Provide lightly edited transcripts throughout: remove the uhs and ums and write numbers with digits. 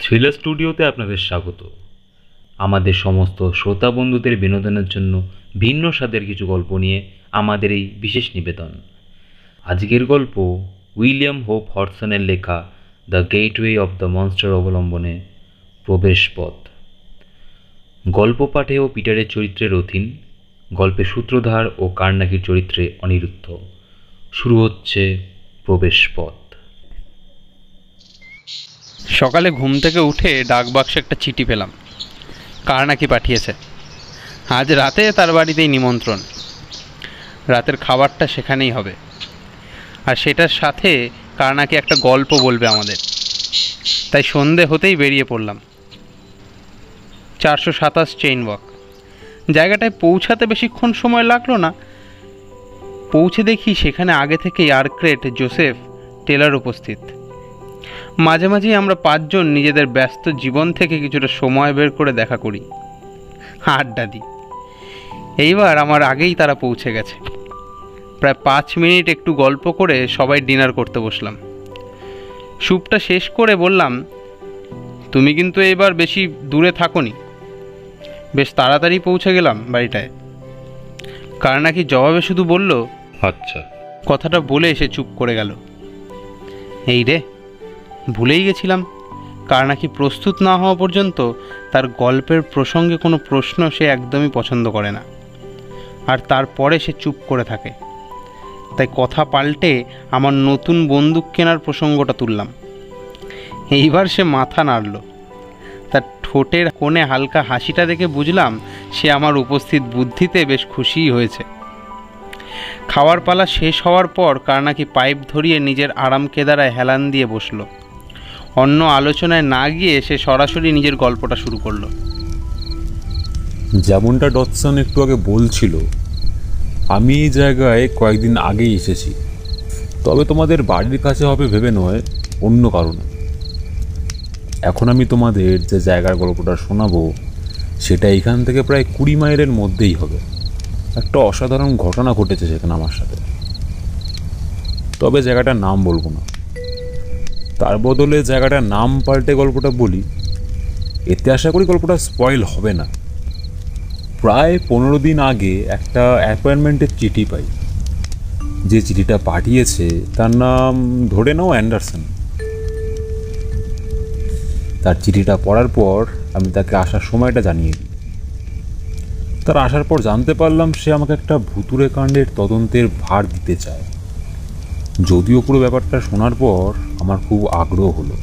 Thriller স্টুডিওতে আপনাদের স্বাগত। আমাদের সমস্ত শ্রোতা বন্ধুদের বিনোদনের জন্য ভিন্ন স্বাদের কিছু গল্প নিয়ে আমাদের এই বিশেষ নিবেদন। আজকের গল্প উইলিয়াম হোপ হডসনের লেখা the gateway of the monster অবলম্বনে প্রবেশপথ। গল্প পাঠে ও পিটারের চরিত্রে রথিন, গল্পের সূত্রধার ও কার্নাকির চরিত্রে অনিরুদ্ধ। শুরু হচ্ছে প্রবেশপথ। সকালে ঘুম থেকে উঠে ডাকবাক্সে একটা চিঠি পেলাম। কার্নাকি পাঠিয়েছে। আজ রাতে তার বাড়িতেই নিমন্ত্রণ। রাতের খাবারটা সেখানেই হবে, আর সেটার সাথে কার্নাকি একটা গল্প বলবে আমাদের। তাই সন্ধে হতেই বেরিয়ে পড়লাম। 427 চেইন ওয়াক। জায়গাটায় পৌঁছাতে বেশিক্ষণ সময় লাগলো না। পৌঁছে দেখি সেখানে আগে থেকেই আর্ক্রেট, জোসেফ, টেলার উপস্থিত। মাঝে মাঝেই আমরা 5 জন নিজেদের ব্যস্ত জীবন থেকে কিছুটা সময় বের করে দেখা করি, আড্ডা দিই। এইবার আমার আগেই তারা পৌঁছে গেছে। প্রায় 5 মিনিট একটু গল্প করে সবাই ডিনার করতে বসলাম। স্যুপটা শেষ করে বললাম, তুমি কিন্তু এবার বেশি দূরে থাকোনি। বেশ তাড়াতাড়ি পৌঁছে গেলাম বাড়িটায়। কার্নাকি জবাবে শুধু বলল, আচ্ছা। কথাটা বলে এসে চুপ করে গেল। এই রে, ভুলেই গেছিলাম। কার্নাকি প্রস্তুত না হওয়া পর্যন্ত তার গল্পের প্রসঙ্গে কোনো প্রশ্ন সে একদমই পছন্দ করে না, আর তারপরে সে চুপ করে থাকে। তাই কথা পাল্টে আমার নতুন বন্দুক কেনার প্রসঙ্গটা তুললাম। এইবার সে মাথা নাড়ল। তার ঠোঁটের কোণে হালকা হাসিটা দেখে বুঝলাম সে আমার উপস্থিত বুদ্ধিতে বেশ খুশিই হয়েছে। খাওয়ার পালা শেষ হওয়ার পর কার্নাকি পাইপ ধরিয়ে নিজের আরাম কেদারায় হেলান দিয়ে বসল। অন্য আলোচনায় না গিয়ে সে সরাসরি নিজের গল্পটা শুরু করলো। যেমনটা ডটসন একটু আগে বলছিল, আমি এই জায়গায় কয়েকদিন আগেই এসেছি। তবে তোমাদের বাড়ির কাছে হবে ভেবে নয়, অন্য কারণে। এখন আমি তোমাদের যে জায়গার গল্পটা শোনাবো সেটা এখান থেকে প্রায় 20 মাইলের মধ্যেই হবে। একটা অসাধারণ ঘটনা ঘটেছে সেখানে আমার সাথে। তবে জায়গাটার নাম বলবো না, তার বদলে জায়গাটার নাম পাল্টে গল্পটা বলি। এতে আশা করি গল্পটা স্পয়েল হবে না। প্রায় 15 দিন আগে একটা অ্যাপয়েন্টমেন্টের চিঠি পাই। যে চিঠিটা পাঠিয়েছে তার নাম ধরে নাও অ্যান্ডারসন। তার চিঠিটা পড়ার পর আমি তাকে আসার সময়টা জানিয়ে দিই। তার আসার পর জানতে পারলাম সে আমাকে একটা ভুতুড়ে কাণ্ডের তদন্তের ভার দিতে চায়। যদিও পুরো ব্যাপারটা শোনার পর আমার খুব আগ্রহ হলো,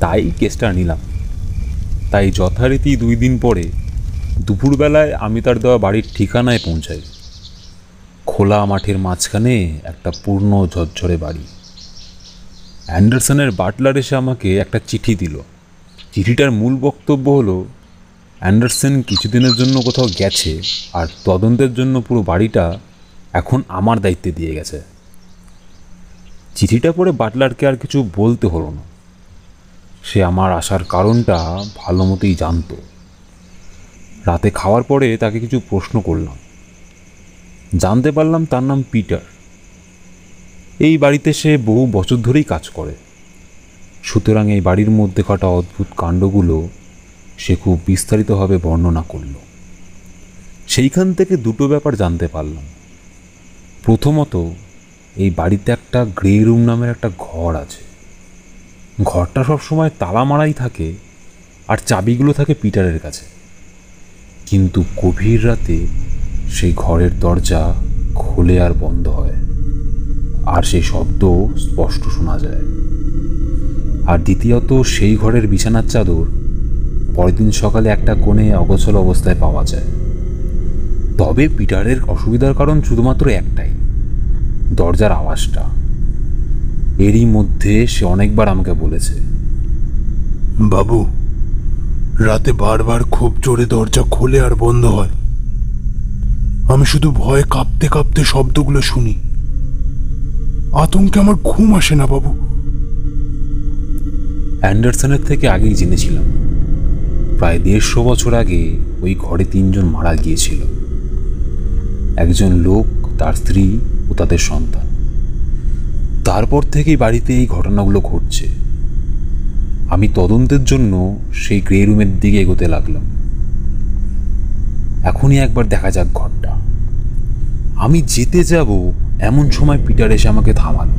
তাই কেসটা নিলাম। তাই যথারীতি 2 দিন পরে দুপুরবেলায় আমি তার দেওয়া বাড়ির ঠিকানায় পৌঁছাই। খোলা মাঠের মাঝখানে একটা পূর্ণ ঝরঝরে বাড়ি। অ্যান্ডারসনের বাটলার এসে আমাকে একটা চিঠি দিল। চিঠিটার মূল বক্তব্য হলো অ্যান্ডারসন কিছুদিনের জন্য কোথাও গেছে, আর তদন্তের জন্য পুরো বাড়িটা এখন আমার দায়িত্বে দিয়ে গেছে। চিঠিটা পড়ে বাটলারকে আর কিছু বলতে হলো না। সে আমার আসার কারণটা ভালো মতোই জানত। রাতে খাওয়ার পরে তাকে কিছু প্রশ্ন করলাম। জানতে পারলাম তার নাম পিটার। এই বাড়িতে সে বহু বছর ধরেই কাজ করে। সুতরাং এই বাড়ির মধ্যে ঘটা অদ্ভুত কাণ্ডগুলো সে খুব বিস্তারিতভাবে বর্ণনা করল। সেইখান থেকে 2টো ব্যাপার জানতে পারলাম। প্রথমত, এই বাড়িতে একটা গ্রে রুম নামের একটা ঘর আছে। ঘরটা সবসময় তালা মারাই থাকে, আর চাবিগুলো থাকে পিটারের কাছে। কিন্তু গভীর রাতে সেই ঘরের দরজা খোলে আর বন্ধ হয়, আর সেই শব্দ স্পষ্ট শোনা যায়। আর দ্বিতীয়ত, সেই ঘরের বিছানার চাদর পরের দিন সকালে একটা কোণে অগোছল অবস্থায় পাওয়া যায়। তবে পিটারের অসুবিধার কারণ শুধুমাত্র একটাই, দরজার আওয়াজটা। এরই মধ্যে সে অনেকবার আমাকে বলেছে, বাবু, রাতে বারবার খুব জোরে দরজা খোলে আর বন্ধ হয়। আমি শুধু ভয়ে কাঁপতে কাঁপতে শব্দগুলো শুনি। আতঙ্কে আমার ঘুম আসে না বাবু। অ্যান্ডারসনের থেকে আগেই জেনেছিলাম প্রায় 150 বছর আগে ওই ঘরে 3 জন মারা গিয়েছিল। একজন লোক, তার স্ত্রী ও তাদের সন্তান। তারপর থেকেই বাড়িতে এই ঘটনাগুলো ঘটছে। আমি তদন্তের জন্য সেই গ্রে রুমের দিকে এগোতে লাগলাম। এখনই একবার দেখা যাক ঘরটা। আমি যেতে যাব এমন সময় পিটার এসে আমাকে থামাল।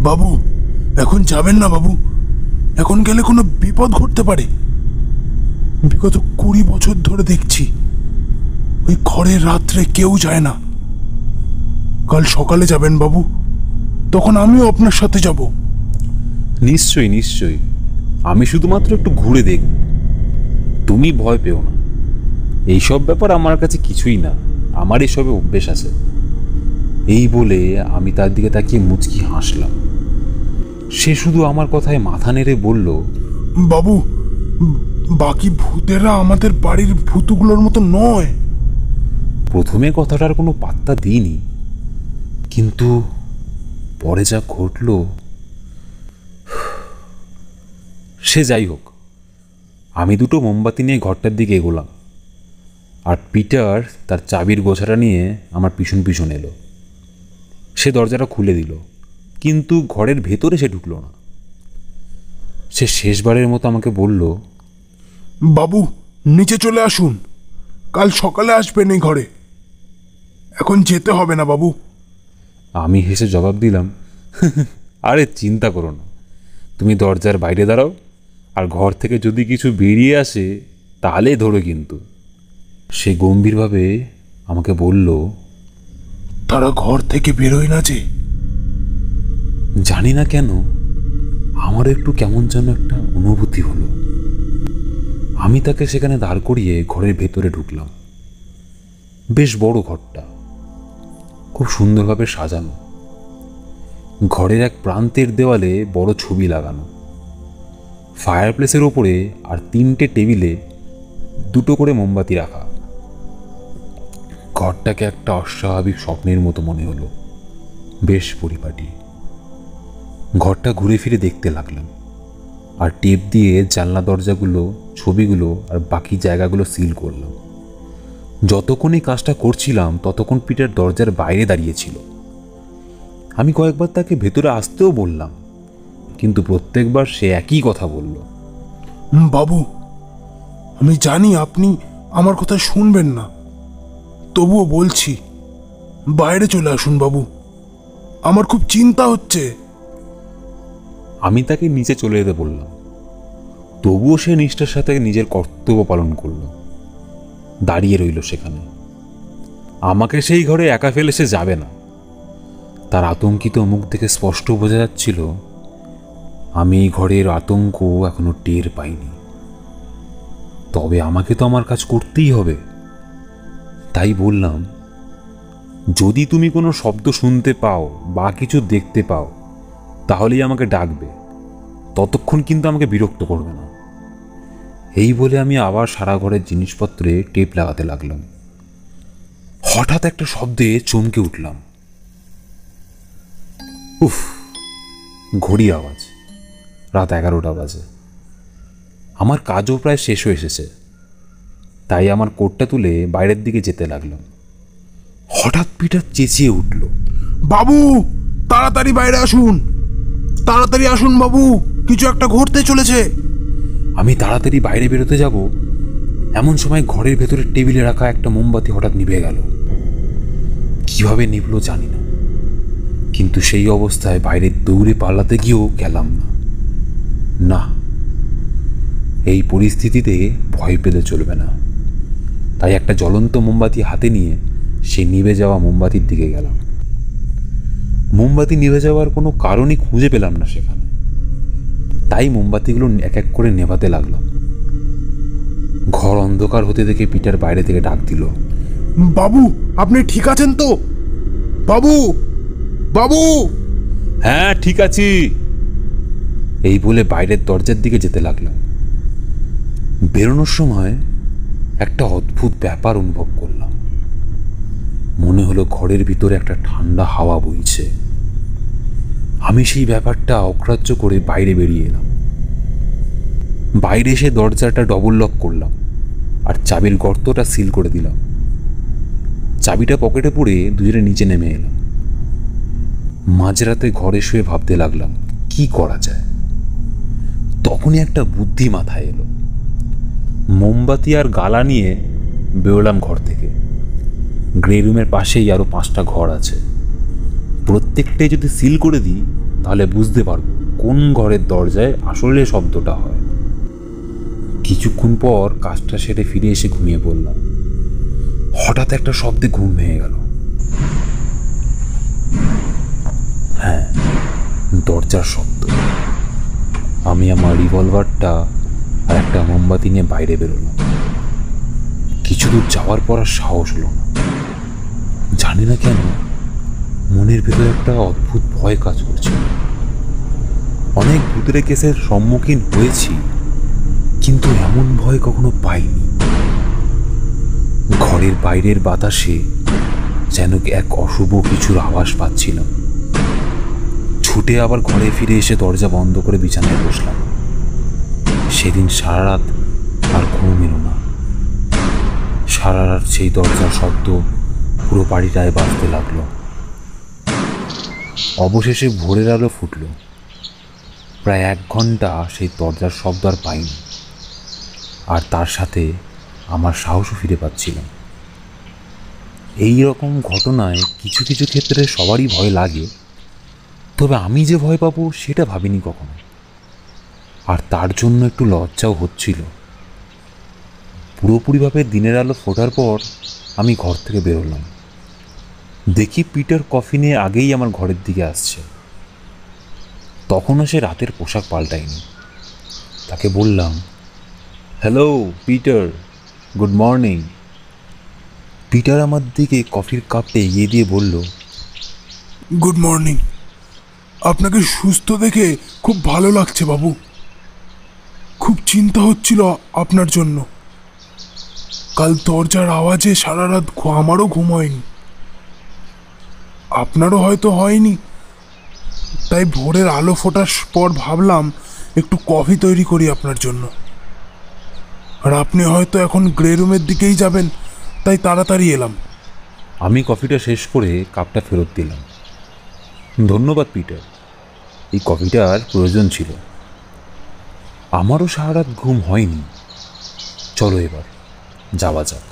বাবু, এখন যাবেন না বাবু। এখন গেলে কোনো বিপদ ঘটতে পারে। বিগত 20 বছর ধরে দেখছি ওই ঘরে রাত্রে কেউ যায় না। কাল সকালে যাবেন বাবু, তখন আমিও আপনার সাথে যাব। নিশ্চয়ই নিশ্চয়ই, আমি শুধুমাত্র একটু ঘুরে দেখব। তুমি ভয় পেও না, এইসব ব্যাপার আমার কাছে কিছুই না, আমার এসবে অভ্যেস আছে। এই বলে আমি তার দিকে তাকিয়ে মুচকি হাসলাম। সে শুধু আমার কথায় মাথা নেড়ে বলল, বাবু, বাকি ভূতেরা আমাদের বাড়ির ভূতগুলোর মতো নয়। প্রথমে কথাটার কোনো পাত্তা দিইনি, কিন্তু পরে যা ঘটল। সে যাই হোক, আমি দুটো মোমবাতি নিয়ে ঘরটার দিকে এগোলাম, আর পিটার তার চাবির গোছাটা নিয়ে আমার পিছন পিছন এলো। সে দরজাটা খুলে দিল, কিন্তু ঘরের ভেতরে সে ঢুকলো না। সে শেষবারের মতো আমাকে বলল, বাবু, নিচে চলে আসুন, কাল সকালে আসবেন এই ঘরে। এখন যেতে হবে না বাবু। আমি হেসে জবাব দিলাম, আরে চিন্তা করো না, তুমি দরজার বাইরে দাঁড়াও, আর ঘর থেকে যদি কিছু বেরিয়ে আসে তাহলে ধরো কিন্তু। সে গম্ভীরভাবে আমাকে বলল, তারা ঘর থেকে বেরোয় না যে। জানি না কেন আমার একটু কেমন যেন একটা অনুভূতি হলো। আমি তাকে সেখানে দাঁড় করিয়ে ঘরের ভেতরে ঢুকলাম। বেশ বড় ঘরটা, খুব সুন্দরভাবে সাজানো। ঘরের এক প্রান্তের দেওয়ালে বড় ছবি লাগানো, ফায়ারপ্লেসের ওপরে আর 3টে টেবিলে 2টো করে মোমবাতি রাখা। ঘরটাকে একটা অস্বাভাবিক স্বপ্নের মতো মনে হলো, বেশ পরিপাটি। ঘরটা ঘুরে ফিরে দেখতে লাগলাম, আর টেপ দিয়ে জানলা দরজাগুলো, ছবিগুলো আর বাকি জায়গাগুলো সিল করলাম। যতক্ষণ এই কাজটা করছিলাম ততক্ষণ পিটার দরজার বাইরে দাঁড়িয়েছিল। আমি কয়েকবার তাকে ভেতরে আসতেও বললাম, কিন্তু প্রত্যেকবার সে একই কথা বলল। বাবু, আমি জানি আপনি আমার কথা শুনবেন না, তবুও বলছি, বাইরে চলে আসুন বাবু, আমার খুব চিন্তা হচ্ছে। আমি তাকে নিচে চলে যেতে বললাম, তবুও সে নিষ্ঠার সাথে নিজের কর্তব্য পালন করল, দাঁড়িয়ে রইল সেখানে। আমাকে সেই ঘরে একা ফেলে সে যাবে না। তার আতঙ্কিত মুখ দেখে স্পষ্ট বোঝা যাচ্ছিল আমি এই ঘরের আতঙ্ক এখনো টের পাইনি। তবে আমাকে তো আমার কাজ করতেই হবে। তাই বললাম, যদি তুমি কোনো শব্দ শুনতে পাও বা কিছু দেখতে পাও তাহলেই আমাকে ডাকবে, ততক্ষণ কিন্তু আমাকে বিরক্ত করবে না। এই বলে আমি আবার সারা ঘরের জিনিসপত্রে টেপ লাগাতে লাগলাম। হঠাৎ একটা শব্দে চমকে উঠলাম। উফ, ঘড়ির আওয়াজ। রাত 11টা বাজে। আমার কাজও প্রায় শেষ হয়ে এসেছে, তাই আমার কোটটা তুলে বাইরের দিকে যেতে লাগলাম। হঠাৎ পিটার চেঁচিয়ে উঠল, বাবু, তাড়াতাড়ি বাইরে আসুন, তাড়াতাড়ি আসুন বাবু, কিছু একটা ঘটতে চলেছে। আমি তাড়াতাড়ি বাইরে বেরোতে যাব, এমন সময় ঘরের ভেতরে টেবিলে রাখা একটা মোমবাতি হঠাৎ নিভে গেল। কিভাবে নিভলো জানি না, কিন্তু সেই অবস্থায় বাইরে দৌড়ে পালাতে গিয়েও গেলাম না। না, এই পরিস্থিতিতে ভয় পেলে চলবে না। তাই একটা জ্বলন্ত মোমবাতি হাতে নিয়ে সে নিভে যাওয়া মোমবাতির দিকে গেলাম। মোমবাতি নিভে যাওয়ার কোনো কারণই খুঁজে পেলাম না সেখানে, তাই মোমবাতিগুলো এক এক করে নেভাতে লাগলাম। ঘর অন্ধকার হতে দেখে পিটার বাইরে থেকে ডাক দিল, বাবু, আপনি ঠিক আছেন তো? বাবু, বাবু। হ্যাঁ, ঠিক আছি। এই বলে বাইরের দরজার দিকে যেতে লাগলাম। বেরোনোর সময় একটা অদ্ভুত ব্যাপার অনুভব করলাম। মনে হলো ঘরের ভিতরে একটা ঠান্ডা হাওয়া বইছে। আমি সেই ব্যাপারটা অগ্রাহ্য করে বাইরে বেরিয়ে এলাম। বাইরে এসে দরজাটা ডবল লক করলাম আর চাবির গর্তটা সিল করে দিলাম। চাবিটা পকেটে পুরে দুজনে নিচে নেমে এলাম। মাঝরাতে ঘরে শুয়ে ভাবতে লাগলাম কি করা যায়। তখনই একটা বুদ্ধি মাথায় এলো। মোমবাতি আর গালা নিয়ে বেরোলাম ঘর থেকে। গ্রে রুমের পাশেই আরও 5টা ঘর আছে, প্রত্যেকটাই যদি সিল করে দিই তাহলে বুঝতে পারবো কোন ঘরের দরজায় আসলে শব্দটা হয়। কিছুক্ষণ পর কাজটা সেরে ফিরে এসে ঘুমিয়ে পড়লাম। হঠাৎ একটা শব্দে ঘুম ভেঙে গেল। হ্যাঁ, দরজার শব্দ। আমি আমার রিভলভারটা আর একটা মোমবাতি নিয়ে বাইরে বেরোলাম। কিছু দূর যাওয়ার পর আর সাহস হলো না। জানি না কেন মনের ভেতরে একটা অদ্ভুত ভয় কাজ করছে। অনেক ভূতের কেসের সম্মুখীন হয়েছি, কিন্তু এমন ভয় কখনো পাইনি। ঘরের বাইরের বাতাসে যেন এক অশুভ কিছুর আভাস পাচ্ছিলাম। ছুটে আবার ঘরে ফিরে এসে দরজা বন্ধ করে বিছানায় বসলাম। সেদিন সারা রাত আর ঘুম এলো না। সারা রাত সেই দরজার শব্দ পুরো বাড়িটায় বাজতে লাগলো। অবশেষে ভোরের আলো ফুটল। প্রায় 1 ঘন্টা সেই দরজার শব্দ আর পাইনি, আর তার সাথে আমার সাহসও ফিরে পাচ্ছিলাম। এই রকম ঘটনায় কিছু কিছু ক্ষেত্রে সবারই ভয় লাগে, তবে আমি যে ভয় পাবো সেটা ভাবিনি কখনো। আর তার জন্য একটু লজ্জাও হচ্ছিল। পুরোপুরিভাবে দিনের আলো ফোটার পর আমি ঘর থেকে বেরোলাম। দেখি পিটার কফি নিয়ে আগেই আমার ঘরের দিকে আসছে। তখনও সে রাতের পোশাক পাল্টায়নি। তাকে বললাম, hello Peter, good morning. Peter আমার দিকে কফির কাপটা এগিয়ে দিয়ে বলল, গুড মর্নিং। আপনাকে সুস্থ দেখে খুব ভালো লাগছে বাবু। খুব চিন্তা হচ্ছিল আপনার জন্য। কাল দরজার আওয়াজে সারা রাত আমারও ঘুম হয়নি, আপনারও হয়তো হয়নি। তাই ভোরের আলো ফোটার পর ভাবলাম একটু কফি তৈরি করি আপনার জন্য। আর আপনি হয়তো এখন গ্রে রুমের দিকেই যাবেন, তাই তাড়াতাড়ি এলাম। আমি কফিটা শেষ করে কাপটা ফেরত দিলাম। ধন্যবাদ পিটার, এই কফিটার প্রয়োজন ছিল। আমারও সারা রাত ঘুম হয়নি। চলো এবার যাওয়া যাক,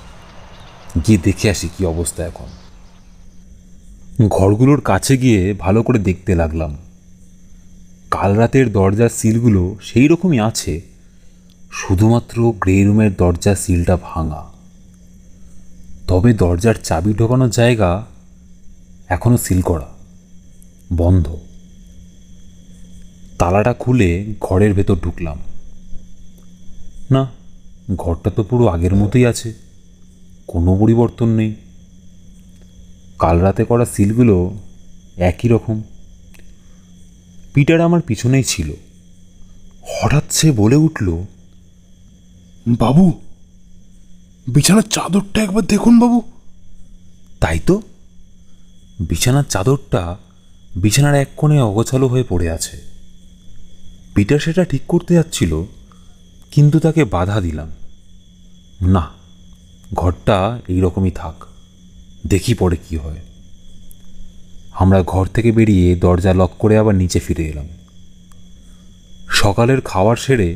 গিয়ে দেখে আসি কি অবস্থা এখন। ঘরগুলোর কাছে গিয়ে ভালো করে দেখতে লাগলাম। কাল রাতের দরজার সিলগুলো সেই রকমই আছে, শুধুমাত্র গ্রে রুমের দরজার সিলটা ভাঙা। তবে দরজার চাবি ঢোকানোর জায়গা এখনো সিল করা, বন্ধ। তালাটা খুলে ঘরের ভেতর ঢুকলাম। না, ঘরটা তো পুরো আগের মতোই আছে, কোনো পরিবর্তন নেই। কাল রাতে করা সিলগুলো একই রকম। পিটার আমার পিছনেই ছিল। হঠাৎ সে বলে উঠল, বাবু, বিছানার চাদরটা একবার দেখুন বাবু। তাই তো, বিছানার চাদরটা বিছানার এক কোণে অগোছালো হয়ে পড়ে আছে। পিটার সেটা ঠিক করতে যাচ্ছিল, কিন্তু তাকে বাধা দিলাম। না, ঘরটা এইরকমই থাক, দেখি পরে কি হয়। আমরা ঘর থেকে বেরিয়ে দরজা লক করে আবার নিচে ফিরে এলাম। সকালের খাবার সেরে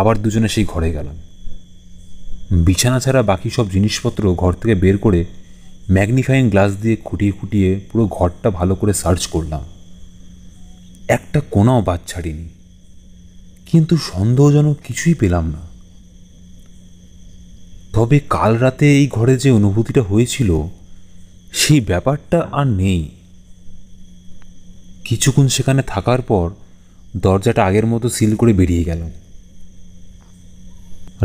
আবার দুজনে সেই ঘরে গেলাম। বিছানা ছাড়া বাকি সব জিনিসপত্র ঘর থেকে বের করে ম্যাগনিফাইং গ্লাস দিয়ে খুঁটিয়ে খুঁটিয়ে পুরো ঘরটা ভালো করে সার্চ করলাম। একটা কোণাও বাদ ছাড়িনি, কিন্তু সন্দেহজনক কিছুই পেলাম না। তবে কাল রাতে এই ঘরে যে অনুভূতিটা হয়েছিল সেই ব্যাপারটা আর নেই। কিছুক্ষণ সেখানে থাকার পর দরজাটা আগের মতো সিল করে বেরিয়ে গেল।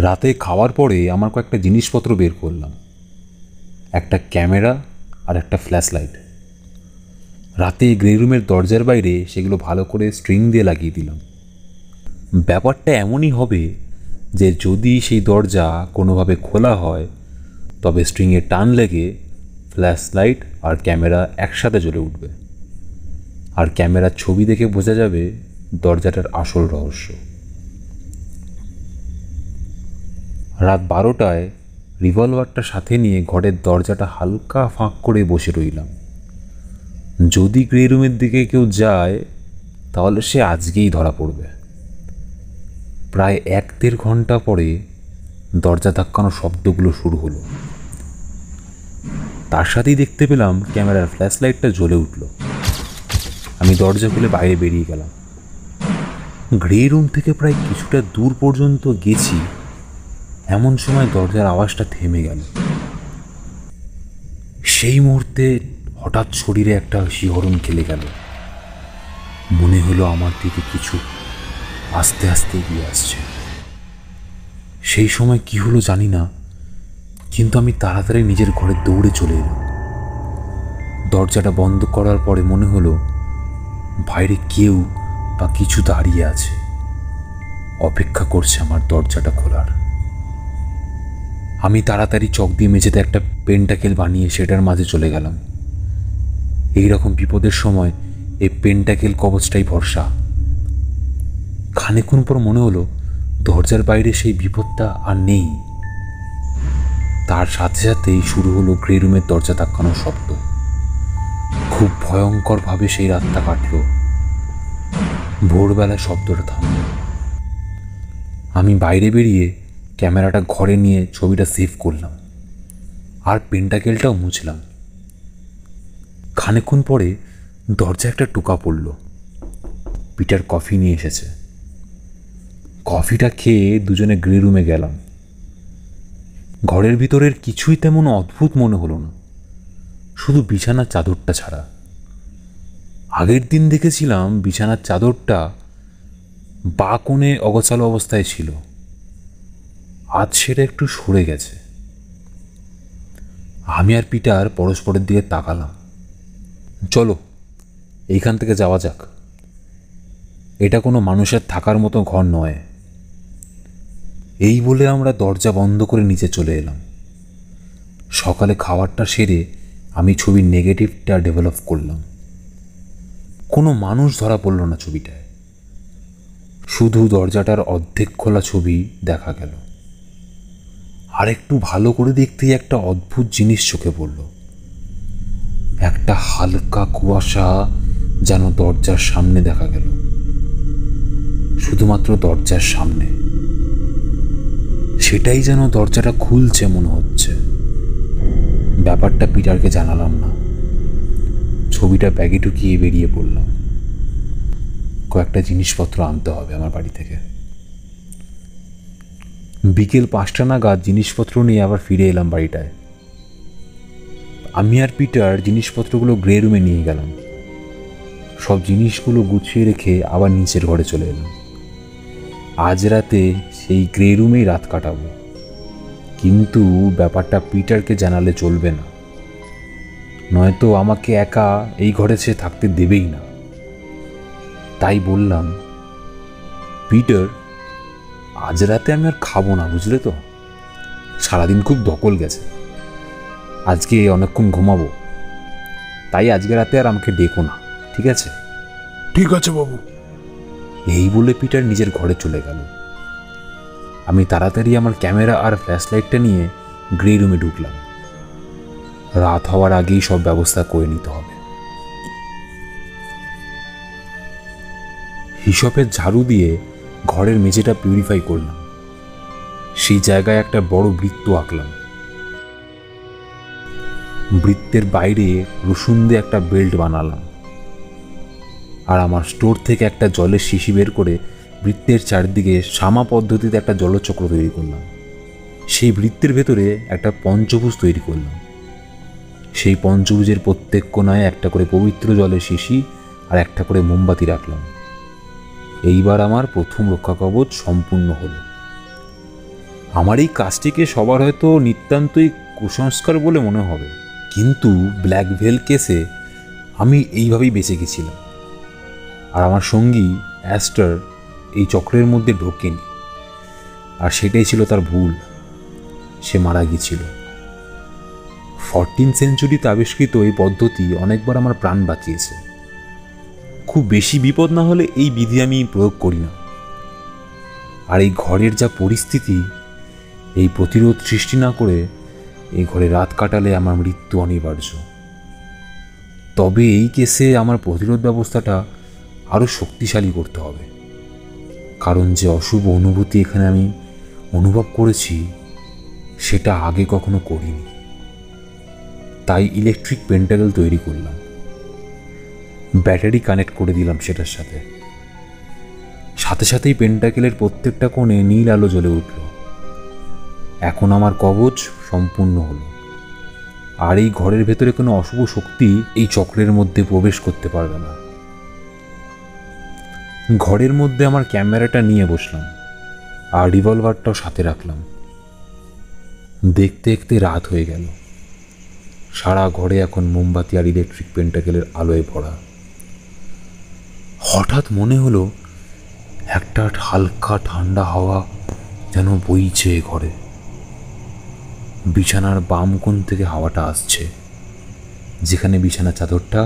রাতে খাওয়ার পরে আমার কয়েকটা জিনিসপত্র বের করলাম, একটা ক্যামেরা আর একটা ফ্ল্যাশ লাইট। রাতে গ্রে রুমের দরজার বাইরে সেগুলো ভালো করে স্ট্রিং দিয়ে লাগিয়ে দিলাম। ব্যাপারটা এমনই হবে যে যদি সেই দরজা কোনোভাবে খোলা হয় তবে স্ট্রিংয়ে টান লেগে ফ্ল্যাশ লাইট আর ক্যামেরা একসাথে জ্বলে উঠবে, আর ক্যামেরার ছবি দেখে বোঝা যাবে দরজাটার আসল রহস্য। রাত 12টায় রিভলভারটা সাথে নিয়ে ঘরের দরজাটা হালকা ফাঁক করে বসে রইলাম। যদি গ্রে রুমের দিকে কেউ যায় তাহলে সে আজকেই ধরা পড়বে। প্রায় 1-1.5 ঘন্টা পরে দরজা ধাক্কানোর শব্দগুলো শুরু হলো। তার সাথেই দেখতে পেলাম ক্যামেরার ফ্ল্যাশ লাইটটা জ্বলে উঠল। আমি দরজা খুলে বাইরে বেরিয়ে গেলাম। গ্রে রুম থেকে প্রায় কিছুটা দূর পর্যন্ত গেছি, এমন সময় দরজার আওয়াজটা থেমে গেল। সেই মুহূর্তে হঠাৎ শরীরে একটা শিহরণ খেলে গেল। মনে হলো আমার দিকে কিছু আস্তে আস্তে এগিয়ে আসছে। সেই সময় কি হলো জানি না, কিন্তু আমি তাড়াতাড়ি নিজের ঘরে দৌড়ে চলে এলাম। দরজাটা বন্ধ করার পরে মনে হলো বাইরে কেউ বা কিছু দাঁড়িয়ে আছে, অপেক্ষা করছে আমার দরজাটা খোলার। আমি তাড়াতাড়ি চক দিয়ে মেঝেতে একটা পেন্টাকেল বানিয়ে সেটার মাঝে চলে গেলাম। এইরকম বিপদের সময় এই পেন্টাকেল কবচটাই ভরসা। খানিকক্ষণ পর মনে হলো দরজার বাইরে সেই বিপদটা আর নেই। তার সাথে সাথেই শুরু হলো গ্রে রুমের দরজা ধাক্কানোর শব্দ। খুব ভয়ঙ্করভাবে সেই রাতটা কাটল। ভোরবেলা শব্দটা থামল। আমি বাইরে বেরিয়ে ক্যামেরাটা ঘরে নিয়ে ছবিটা সেভ করলাম আর পেন্টাকেলটাও মুছলাম। খানিকক্ষণ পরে দরজায় একটা টোকা পড়ল। পিটার কফি নিয়ে এসেছে। কফিটা খেয়ে দুজনে গ্রে রুমে গেলাম। ঘরের ভিতরের কিছুই তেমন অদ্ভুত মনে হলো না, শুধু বিছানার চাদরটা ছাড়া। আগের দিন দেখেছিলাম বিছানার চাদরটা বা কোণে অগোছালো অবস্থায় ছিল, আজ সেটা একটু সরে গেছে। আমি আর পিটার পরস্পরের দিকে তাকালাম। চলো এইখান থেকে যাওয়া যাক, এটা কোনো মানুষের থাকার মতো ঘর নয়। এই বলে আমরা দরজা বন্ধ করে নিচে চলে এলাম। সকালে খাবারটা সেরে আমি ছবির নেগেটিভটা ডেভেলপ করলাম। কোনো মানুষ ধরা পড়ল না ছবিটায়, শুধু দরজাটার অর্ধেক খোলা ছবি দেখা গেল। আর একটু ভালো করে দেখতেই একটা অদ্ভুত জিনিস চোখে পড়ল। একটা হালকা কুয়াশা যেন দরজার সামনে দেখা গেল, শুধুমাত্র দরজার সামনে। সেটাই যেন দরজাটা খুলছে মনে হচ্ছে। ব্যাপারটা পিটারকে জানালাম না। ছবিটা ব্যাগে ঢুকিয়ে বেরিয়ে পড়লাম। কয়েকটা জিনিসপত্র আনতে হবে আমার বাড়ি থেকে। বিকেল 5টা নাগাদ জিনিসপত্র নিয়ে আবার ফিরে এলাম বাড়িটায়। আমি আর পিটার জিনিসপত্রগুলো গ্রে রুমে নিয়ে গেলাম। সব জিনিসগুলো গুছিয়ে রেখে আবার নিচের ঘরে চলে এলাম। আজ রাতে সেই গ্রে রুমেই রাত কাটাবো, কিন্তু ব্যাপারটা পিটারকে জানালে চলবে না, নয়তো আমাকে একা এই ঘরে সে থাকতে দেবেই না। তাই বললাম, পিটার, আজ রাতে আমি আর খাবো না, বুঝলে তো? সারাদিন খুব ধকল গেছে, আজকে অনেকক্ষণ ঘুমাবো। তাই আজকে রাতে আর আমাকে ডেকো না, ঠিক আছে? ঠিক আছে বাবু। এই বলে পিটার নিজের ঘরে চলে গেল। আমি তাড়াতাড়ি আমার ক্যামেরা আর ফ্ল্যাশ লাইটটা নিয়ে গ্রে রুমে ঢুকলাম। রাত হওয়ার আগেই সব ব্যবস্থা করে নিতে হবে। হিসপের ঝাড়ু দিয়ে ঘরের মেঝেটা পিউরিফাই করলাম। সেই জায়গায় একটা বড় বৃত্ত আঁকলাম। বৃত্তের বাইরে রসুন দিয়ে একটা বেল্ট বানালাম। আর আমার স্টোর থেকে একটা জলের শিশি বের করে বৃত্তের চারদিকে সামা পদ্ধতিতে একটা জলচক্র তৈরি করলাম। সেই বৃত্তের ভেতরে একটা পঞ্চভুজ তৈরি করলাম। সেই পঞ্চভুজের প্রত্যেক কোণায় একটা করে পবিত্র জলের শিশি আর একটা করে মোমবাতি রাখলাম। এইবার আমার প্রথম রক্ষা কবচ সম্পূর্ণ হলো। আমার এই কাজটিকে সবার হয়তো নিতান্তই কুসংস্কার বলে মনে হবে, কিন্তু ব্ল্যাক ভেল কেসে আমি এইভাবেই বেঁচে গেছিলাম। আর আমার সঙ্গী অ্যাস্টার এই চক্রের মধ্যে ঢোকেনি, আর সেটাই ছিল তার ভুল। সে মারা গিয়েছিল। 14th সেঞ্চুরিতে আবিষ্কৃত এই পদ্ধতি অনেকবার আমার প্রাণ বাঁচিয়েছে। খুব বেশি বিপদ না হলে এই বিধি আমি প্রয়োগ করি না। আর এই ঘরের যা পরিস্থিতি, এই প্রতিরোধ সৃষ্টি না করে এই ঘরে রাত কাটালে আমার মৃত্যু অনিবার্য। তবে এই কেসে আমার প্রতিরোধ ব্যবস্থাটা আরও শক্তিশালী করতে হবে। কারণ যে অশুভ অনুভূতি এখানে আমি অনুভব করেছি সেটা আগে কখনো করিনি। তাই ইলেকট্রিক পেন্টাকেল তৈরি করলাম, ব্যাটারি কানেক্ট করে দিলাম সেটার সাথে। সাথে সাথেই পেন্টাকেলের প্রত্যেকটা কোণে নীল আলো জ্বলে উঠল। এখন আমার কবচ সম্পূর্ণ হলো, আর এই ঘরের ভেতরে কোনো অশুভ শক্তি এই চক্রের মধ্যে প্রবেশ করতে পারবে না। ঘরের মধ্যে আমার ক্যামেরাটা নিয়ে বসলাম, আর রিভলভারটাও সাথে রাখলাম। দেখতে দেখতে রাত হয়ে গেল। সারা ঘরে এখন মোমবাতি আর ইলেকট্রিক পেন্টাকেলের আলোয় ভরা। হঠাৎ মনে হলো একটা হালকা ঠান্ডা হাওয়া যেন বইছে ঘরে। বিছানার বাম কোণ থেকে হাওয়াটা আসছে, যেখানে বিছানা চাদরটা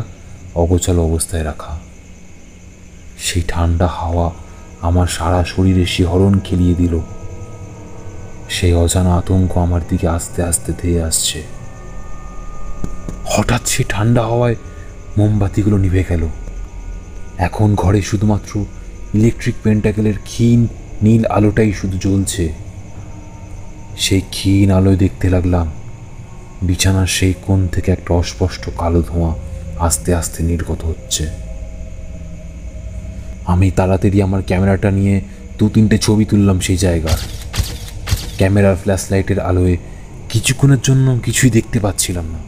অগোছালো অবস্থায় রাখা। সেই ঠান্ডা হাওয়া আমার সারা শরীরে শিহরণ খেলিয়ে দিল। সেই অজানা আতঙ্ক আমার দিকে আস্তে আস্তে ধেয়ে আসছে। হঠাৎ সেই ঠান্ডা হাওয়ায় মোমবাতিগুলো নিভে গেল। এখন ঘরে শুধুমাত্র ইলেকট্রিক পেন্টাকেলের ক্ষীণ নীল আলোটাই শুধু জ্বলছে। সেই ক্ষীণ আলোয় দেখতে লাগলাম বিছানার সেই কোণ থেকে একটা অস্পষ্ট কালো ধোঁয়া আস্তে আস্তে নির্গত হচ্ছে। আমি তাড়াতাড়ি আমার ক্যামেরাটা নিয়ে 2-3টে ছবি তুললাম সেই জায়গার। ক্যামেরার ফ্ল্যাশ লাইটের আলোয় কিছুক্ষণের জন্য কিছুই দেখতে পাচ্ছিলাম না।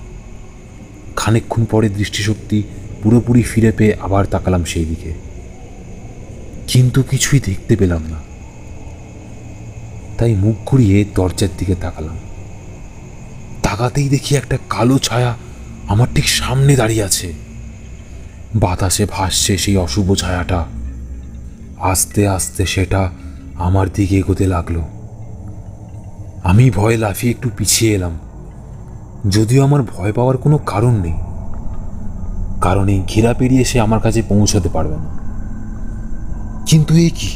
খানিকক্ষণ পরে দৃষ্টিশক্তি পুরোপুরি ফিরে পেয়ে আবার তাকালাম সেই দিকে, কিন্তু কিছুই দেখতে পেলাম না। তাই মুখ ঘুরিয়ে দরজার দিকে তাকালাম। তাকাতেই দেখি একটা কালো ছায়া আমার ঠিক সামনে দাঁড়িয়ে আছে। বাতাসে ভাসছে সেই অশুভ ছায়াটা। আস্তে আস্তে সেটা আমার দিকে এগোতে লাগলো। আমি ভয়ে লাফিয়ে একটু পিছিয়ে এলাম, যদিও আমার ভয় পাওয়ার কোনো কারণ নেই, কারণ এই ঘেরা পেরিয়ে সে আমার কাছে পৌঁছাতে পারবে না। কিন্তু এ কি,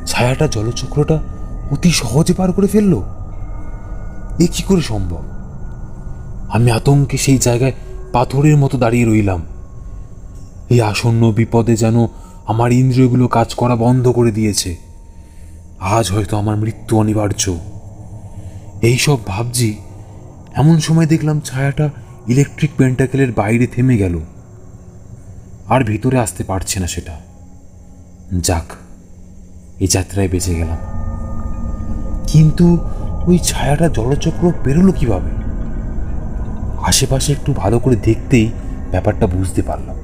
ছায়াটা জলচক্রটা অতি সহজে পার করে ফেলল। এ কি করে সম্ভব? আমি আতঙ্কে সেই জায়গায় পাথরের মতো দাঁড়িয়ে রইলাম। এই আসন্ন বিপদে যেন আমার ইন্দ্রিয়গুলো কাজ করা বন্ধ করে দিয়েছে। আজ হয়তো আমার মৃত্যু অনিবার্য। এইসব ভাবছি, এমন সময় দেখলাম ছায়াটা ইলেকট্রিক পেন্টাকেলের বাইরে থেমে গেল, আর ভিতরে আসতে পারছে না সেটা। যাক, এই যাত্রায় বেঁচে গেলাম। কিন্তু ওই ছায়াটা জলচক্র পেরোলো কিভাবে? আশেপাশে একটু ভালো করে দেখতেই ব্যাপারটা বুঝতে পারলাম।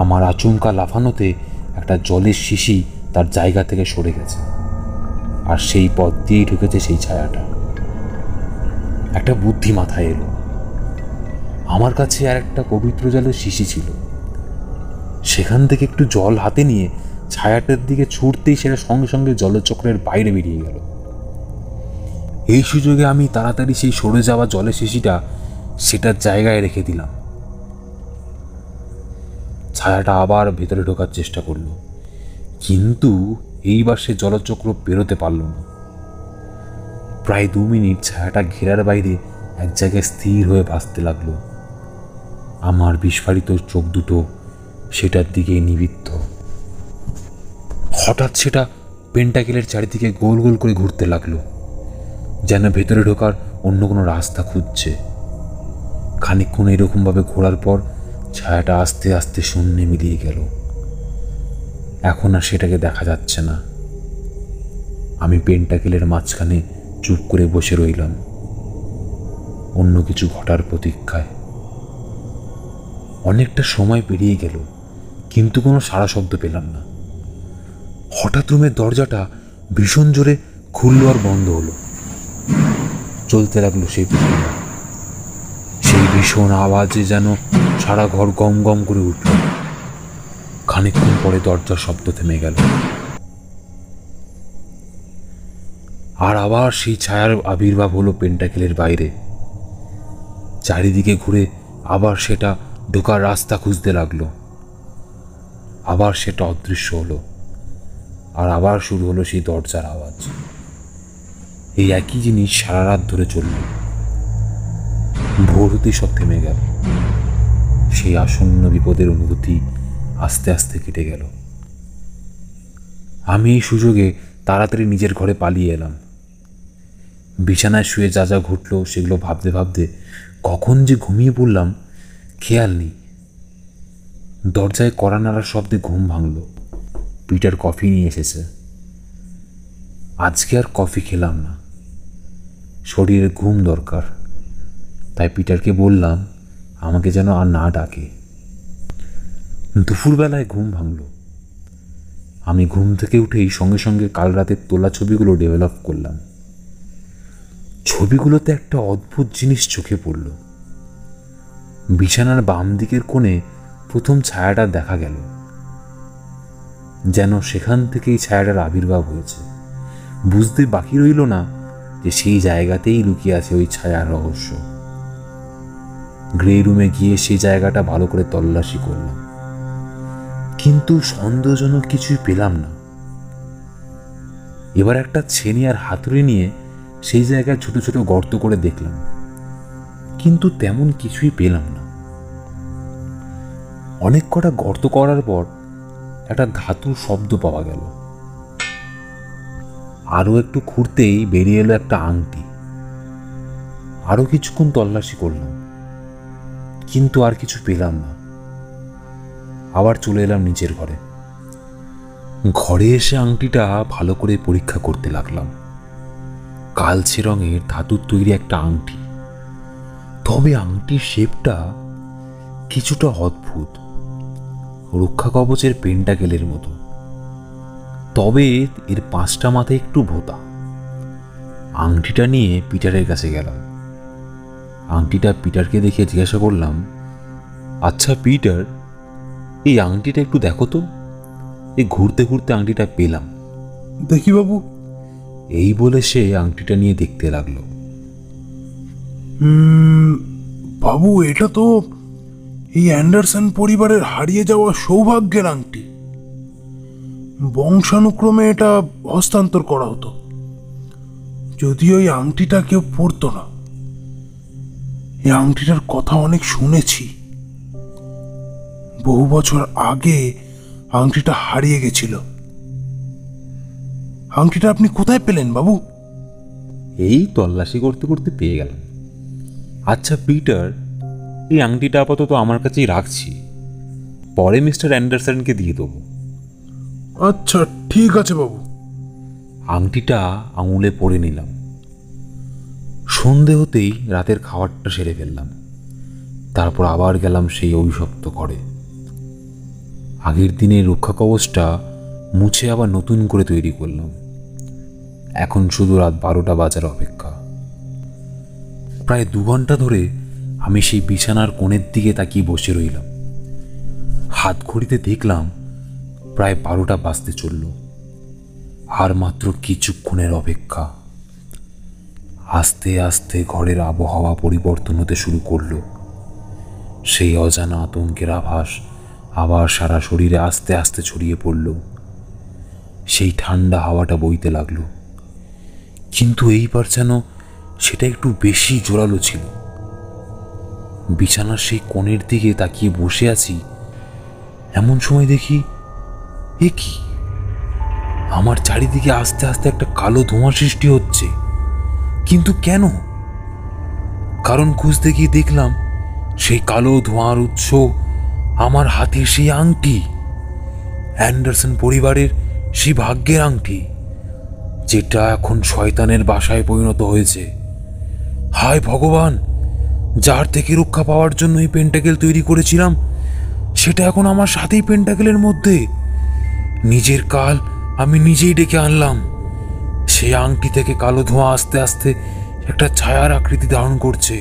আমার আচমকা লাফানোতে একটা জলের শিশি তার জায়গা থেকে সরে গেছে, আর সেই পথ দিয়েই ঢুকেছে সেই ছায়াটা। একটা বুদ্ধি মাথায় এলো। আমার কাছে আর একটা পবিত্র জলের শিশি ছিল। সেখান থেকে একটু জল হাতে নিয়ে ছায়াটার দিকে ছুটতেই সেটা সঙ্গে সঙ্গে জলচক্রের বাইরে বেরিয়ে গেল। এই সুযোগে আমি তাড়াতাড়ি সেই সরে যাওয়া জলের শিশিটা সেটার জায়গায় রেখে দিলাম। ছায়াটা আবার ভেতরে ঢোকার চেষ্টা করলো, কিন্তু এইবার সে জলচক্র পেরোতে পারল না। প্রায় 2 মিনিট ছায়াটা ঘেরার বাইরে এক জায়গায় স্থির হয়ে ভাসতে লাগলো। আমার বিস্ফারিত চোখ দুটো সেটার দিকে নিবদ্ধ। হঠাৎ সেটা পেন্টাকেলের চারিদিকে গোল গোল করে ঘুরতে লাগলো, যেন ভেতরে ঢোকার অন্য কোনো রাস্তা খুঁজছে। খানিকক্ষণ এরকমভাবে ঘোরার পর ছায়াটা আস্তে আস্তে শূন্যে মিলিয়ে গেল। এখন আর সেটাকে দেখা যাচ্ছে না। আমি পেন্টাকেলের মাঝখানে চুপ করে বসে রইলাম, অন্য কিছু ঘটার প্রতীক্ষায়। অনেকটা সময় পেরিয়ে গেল, কিন্তু কোনো সাড়া শব্দ পেলাম না। হঠাৎ রুমের দরজাটা ভীষণ জোরে খুললো আর বন্ধ হলো। চলতে লাগলো সেই প্রক্রিয়া। সেই ভীষণ আওয়াজে যেন সারা ঘর গম গম করে উঠল। খানিকক্ষণ পরে দরজার শব্দ থেমে গেল, আর আবার সেই ছায়ার আবির্ভাব হলো পেন্টাকেলের বাইরে। চারিদিকে ঘুরে আবার সেটা ঢোকার রাস্তা খুঁজতে লাগলো। আবার সেটা অদৃশ্য হলো, আর আবার শুরু হলো সেই দরজার আওয়াজ। এই একই জিনিস সারা রাত ধরে চলল। ভোর হতেই সব থেমে গেল। সেই আসন্ন বিপদের অনুভূতি আস্তে আস্তে কেটে গেল। আমি এই সুযোগে তাড়াতাড়ি নিজের ঘরে পালিয়ে এলাম। বিছানায় শুয়ে যা যা ঘটল সেগুলো ভাবতে ভাবতে কখন যে ঘুমিয়ে পড়লাম খেয়াল নেই। দরজায় কড়া নাড়ার শব্দে ঘুম ভাঙল। পিটার কফি নিয়ে এসেছে। আজকে আর কফি খেলাম না, শরীরে ঘুম দরকার। তাই পিটারকে বললাম আমাকে যেন আর না ডাকে। দুপুরবেলায় ঘুম ভাঙল। আমি ঘুম থেকে উঠেই সঙ্গে সঙ্গে কাল রাতের তোলা ছবিগুলো ডেভেলপ করলাম। ছবিগুলোতে একটা অদ্ভুত জিনিস চোখে পড়ল। বিছানার বাম দিকের কোণে প্রথম ছায়াটা দেখা গেল, যেন সেখান থেকেই ছায়াটার আবির্ভাব হয়েছে। বুঝতে বাকি রইল না যে সেই জায়গাতেই লুকিয়ে আছে ওই ছায়ার রহস্য। গ্রে রুমে গিয়ে সেই জায়গাটা ভালো করে তল্লাশি করলাম, কিন্তু সন্দেহজনক কিছুই পেলাম না। এবার একটা ছেনি আর হাতুড়ি নিয়ে সেই জায়গায় ছোট ছোট গর্ত করে দেখলাম, কিন্তু তেমন কিছুই পেলাম না। অনেক কটা গর্ত করার পর একটা ধাতুর শব্দ পাওয়া গেল। আরও একটু খুঁড়তেই বেরিয়ে এলো একটা আংটি। আরও কিছুক্ষণ তল্লাশি করলাম, কিন্তু আর কিছু পেলাম না। আবার চলে এলাম নিচের ঘরে। ঘরে এসে আংটিটা ভালো করে পরীক্ষা করতে লাগলাম। কালচে রঙের ধাতুর তৈরি একটা আংটি, তবে আংটির শেপটা কিছুটা অদ্ভুত, রক্ষা কবচের পেন্টাকেলের মতো। তবে এর 5টা মাথা একটু ভোঁতা। আংটিটা নিয়ে পিটারের কাছে গেলাম। আংটিটা পিটারকে দেখে জিজ্ঞাসা করলাম, আচ্ছা পিটার, এই আংটিটা একটু দেখো তো। এই ঘুরতে ঘুরতে আংটিটা পেলাম। দেখি বাবু। এই বলে সে আংটিটা নিয়ে দেখতে লাগলো। বাবু, এটা তো এই অ্যান্ডারসন পরিবারের হারিয়ে যাওয়া সৌভাগ্যের আংটি। বংশানুক্রমে এটা হস্তান্তর করা হতো, যদিও এই আংটিটা কেউ পরতো না। এই আংটিটার কথা অনেক শুনেছি। বহু বছর আগে আংটিটা হারিয়ে গেছিল। আংটিটা আপনি কোথায় পেলেন বাবু? এই তল্লাশি করতে করতে পেয়ে গেলাম। আচ্ছা পিটার, এই আংটিটা আপাতত আমার কাছেই রাখছি, পরে মিস্টার অ্যান্ডারসনকে দিয়ে দেবো। আচ্ছা ঠিক আছে বাবু। আংটিটা আঙুলে পরে নিলাম। সন্ধে হতেই রাতের খাবারটা সেরে ফেললাম। তারপর আবার গেলাম সেই অভিশপ্ত ঘরে। আগের দিনের রক্ষা কবচটা মুছে আবার নতুন করে তৈরি করলাম। এখন শুধু রাত 12টা বাজার অপেক্ষা। প্রায় 2 ঘন্টা ধরে আমি সেই বিছানার কোণের দিকে তাকিয়ে বসে রইলাম। হাত ঘড়িতে দেখলাম প্রায় 12টা বাজতে চলল। আর মাত্র কিছুক্ষণের অপেক্ষা। আস্তে আস্তে ঘরের আবহাওয়া পরিবর্তন হতে শুরু করলো। সেই অজানা আতঙ্কের আভাস আবার সারা শরীরে আস্তে আস্তে ছড়িয়ে পড়ল। সেই ঠান্ডা হাওয়াটা বইতে লাগলো, কিন্তু এইবার যেন সেটা একটু বেশি জোরালো ছিল। বিছানার সেই কোণের দিকে তাকিয়ে বসে আছি, এমন সময় দেখি এ কি, আমার চারিদিকে আস্তে আস্তে একটা কালো ধোঁয়া সৃষ্টি হচ্ছে। কিন্তু কেন? কারণ খুঁজতে গিয়ে দেখলাম সেই কালো ধোঁয়ার উৎস আমার হাতে সেই আংটি, অ্যান্ডারসন পরিবারের সেই ভাগ্যের আংটি, যেটা এখন শয়তানের বাসায় পরিণত হয়েছে। হায় ভগবান, যার থেকে রক্ষা পাওয়ার জন্য এই পেন্টাকেল তৈরি করেছিলাম, সেটা এখন আমার সাথেই পেন্টাকেলের মধ্যে। নিজের কাল আমি নিজেই ডেকে আনলাম। সেই আংটি থেকে কালো ধোঁয়া আস্তে আস্তে একটা ছায়ার আকৃতি ধারণ করছে,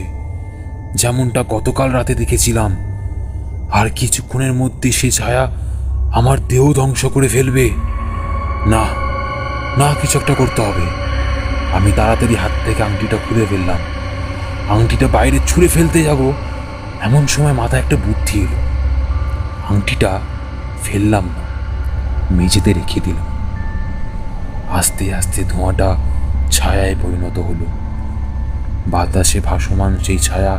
যেমনটা গতকাল রাতে দেখেছিলাম। আর কিছুক্ষণের মধ্যে সেই ছায়া আমার দেহ ধ্বংস করে ফেলবে। না না, কিছু একটা করতে হবে। আমি তাড়াতাড়ি হাত থেকে আংটিটা খুলে ফেললাম। আংটিটা বাইরে ছুঁড়ে ফেলতে যাব, এমন সময় মাথায় একটা বুদ্ধি এলো। আংটিটা ফেললাম না, মেঝেতে রেখে দিলাম। আস্তে আস্তে ধোঁয়াটা ছায়ায় পরিণত হলো। বাতাসে ভাসমান সেই ছায়া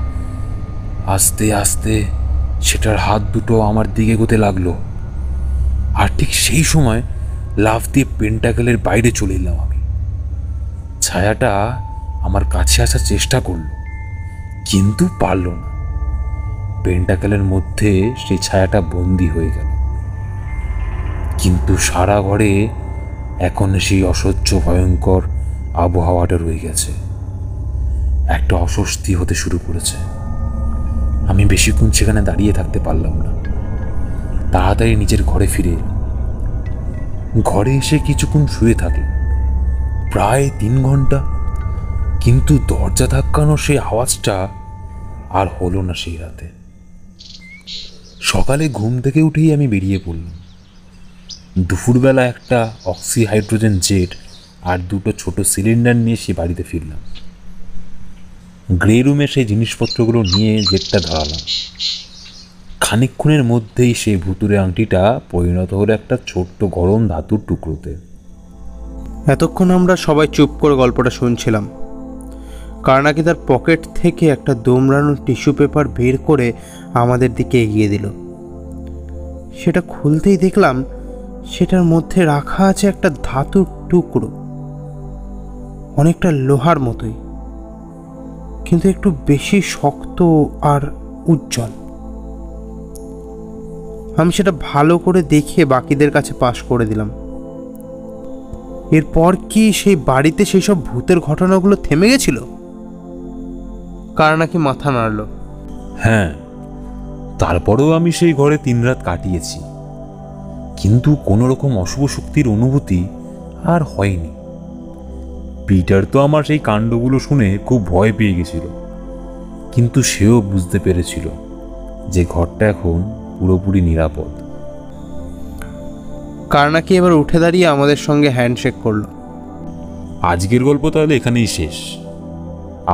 আস্তে আস্তে সেটার হাত দুটো আমার দিকে এগোতে লাগলো। আর ঠিক সেই সময় লাফ দিয়ে পেন্টাকেলের বাইরে চলে এলাম আমি। ছায়াটা আমার কাছে আসার চেষ্টা করলো, কিন্তু পারল না। পেন্টাকেলের মধ্যে সেই ছায়াটা বন্দি হয়ে গেল। কিন্তু সারা ঘরে এখন সেই অসহ্য ভয়ঙ্কর আবহাওয়াটা রয়ে গেছে। একটা অস্বস্তি হতে শুরু করেছে। আমি বেশিক্ষণ সেখানে দাঁড়িয়ে থাকতে পারলাম না। তাড়াতাড়ি নিজের ঘরে ফিরে এলাম। ঘরে এসে কিছুক্ষণ শুয়ে থাকলাম, প্রায় 3 ঘন্টা। কিন্তু দরজা ধাক্কানোর সেই আওয়াজটা আর হলো না সেই রাতে। সকালে ঘুম থেকে উঠেই আমি বেরিয়ে পড়লাম। দুপুরবেলা একটা অক্সি হাইড্রোজেন জেট আর 2টো ছোট সিলিন্ডার নিয়ে সে বাড়িতে ফিরলাম। গ্রে রুমে সেই জিনিসপত্রগুলো নিয়ে জেটটা ধরালাম। খানিকক্ষণের মধ্যেই সেই ভুতুরে আংটিটা পরিণত হলো একটা ছোট্ট গরম ধাতুর টুকরোতে। এতক্ষণ আমরা সবাই চুপ করে গল্পটা শুনছিলাম। কারনাকি তার পকেট থেকে একটা দোমড়ানো টিস্যু পেপার বের করে আমাদের দিকে এগিয়ে দিল। সেটা খুলতেই দেখলাম সেটার মধ্যে রাখা আছে একটা ধাতুর টুকরো, অনেকটা লোহার মতোই, কিন্তু একটু বেশি শক্ত আর উজ্জ্বল। আমি সেটা ভালো করে দেখিয়ে বাকিদের কাছে পাশ করে দিলাম। এরপর কি সেই বাড়িতে সেই সব ভূতের ঘটনাগুলো থেমে গেছিল? কারনাকি মাথা নাড়ল। হ্যাঁ, তারপরেও আমি সেই ঘরে 3 রাত কাটিয়েছি, কিন্তু কোনো রকম অশুভ শক্তির অনুভূতি আর হয়নি। পিটার তো আমার সেই কাণ্ডগুলো শুনে খুব ভয় পেয়ে গেছিল, কিন্তু সেও বুঝতে পেরেছিল যে ঘরটা এখন পুরোপুরি নিরাপদ। কারনাকি এবার উঠে দাঁড়িয়ে আমাদের সঙ্গে হ্যান্ডশেক করলো। আজকের গল্প তাহলে এখানেই শেষ।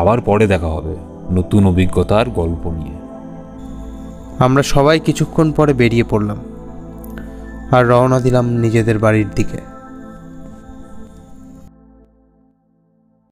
আবার পরে দেখা হবে নতুন অভিজ্ঞতার গল্প নিয়ে। আমরা সবাই কিছুক্ষণ পরে বেরিয়ে পড়লাম আর রওনা দিলাম নিজেদের বাড়ির দিকে।